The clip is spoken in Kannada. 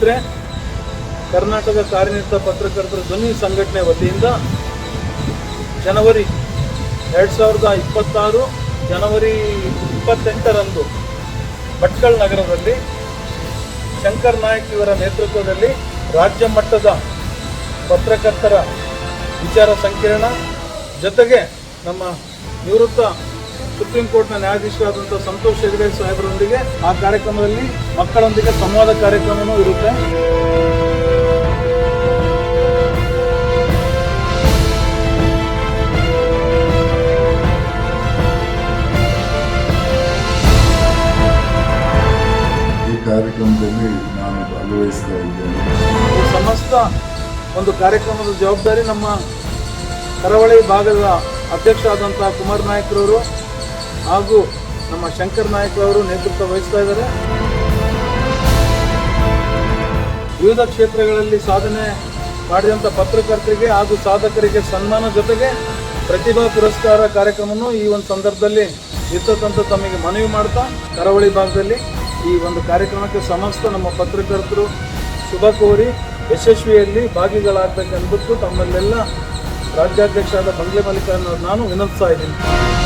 ಸ್ನೇಹಿತರೆ, ಕರ್ನಾಟಕ ಕಾರ್ಯನಿರತ ಪತ್ರಕರ್ತರ ಧ್ವನಿ ಸಂಘಟನೆ ವತಿಯಿಂದ ಜನವರಿ 2026 ಜನವರಿ 28ರಂದು ಭಟ್ಕಳ ನಗರದಲ್ಲಿ ಶಂಕರ್ ನಾಯಕ್ ಇವರ ನೇತೃತ್ವದಲ್ಲಿ ರಾಜ್ಯ ಮಟ್ಟದ ಪತ್ರಕರ್ತರ ವಿಚಾರ ಸಂಕಿರಣ ಜೊತೆಗೆ ನಮ್ಮ ನಿವೃತ್ತ ಸುಪ್ರೀಂ ಕೋರ್ಟ್ನ ನ್ಯಾಯಾಧೀಶರಾದಂಥ ಸಂತೋಷ್ ಹೆಗ್ಡೆ ಸಾಹೇಬರೊಂದಿಗೆ ಆ ಕಾರ್ಯಕ್ರಮದಲ್ಲಿ ಮಕ್ಕಳೊಂದಿಗೆ ಸಂವಾದ ಕಾರ್ಯಕ್ರಮವೂ ಇರುತ್ತೆ. ಈ ಕಾರ್ಯಕ್ರಮದಲ್ಲಿ ನಾನು ಭಾಗವಹಿಸ್ತಾ ಇದ್ದೇನೆ. ಈ ಸಮಸ್ತ ಒಂದು ಕಾರ್ಯಕ್ರಮದ ಜವಾಬ್ದಾರಿ ನಮ್ಮ ಕರಾವಳಿ ಭಾಗದ ಅಧ್ಯಕ್ಷ ಆದಂಥ ಕುಮಾರ್ ನಾಯಕ್ರವರು ಹಾಗೂ ನಮ್ಮ ಶಂಕರ್ ನಾಯಕ್ರವರು ನೇತೃತ್ವ ವಹಿಸ್ತಾ ಇದ್ದಾರೆ. ವಿವಿಧ ಕ್ಷೇತ್ರಗಳಲ್ಲಿ ಸಾಧನೆ ಮಾಡಿದಂಥ ಪತ್ರಕರ್ತರಿಗೆ ಹಾಗೂ ಸಾಧಕರಿಗೆ ಸನ್ಮಾನ ಜೊತೆಗೆ ಪ್ರತಿಭಾ ಪುರಸ್ಕಾರ ಕಾರ್ಯಕ್ರಮವನ್ನು ಈ ಒಂದು ಸಂದರ್ಭದಲ್ಲಿ ಇರ್ತಕ್ಕಂಥ ತಮಗೆ ಮನವಿ ಮಾಡ್ತಾ ಕರಾವಳಿ ಭಾಗದಲ್ಲಿ ಈ ಒಂದು ಕಾರ್ಯಕ್ರಮಕ್ಕೆ ಸಮಸ್ತ ನಮ್ಮ ಪತ್ರಕರ್ತರು ಶುಭ ಕೋರಿ ಯಶಸ್ವಿಯಲ್ಲಿ ಭಾಗಿಗಳಾಗಬೇಕೆಂದು ತಮ್ಮಲ್ಲೆಲ್ಲ ರಾಜ್ಯಾಧ್ಯಕ್ಷರಾದ ಬಂಗ್ಲೆ ಮಲ್ಲಿಕಾರ್ಜುನ ನಾನು ವಿನಂತಿಸ್ತಾ ಇದ್ದೀನಿ.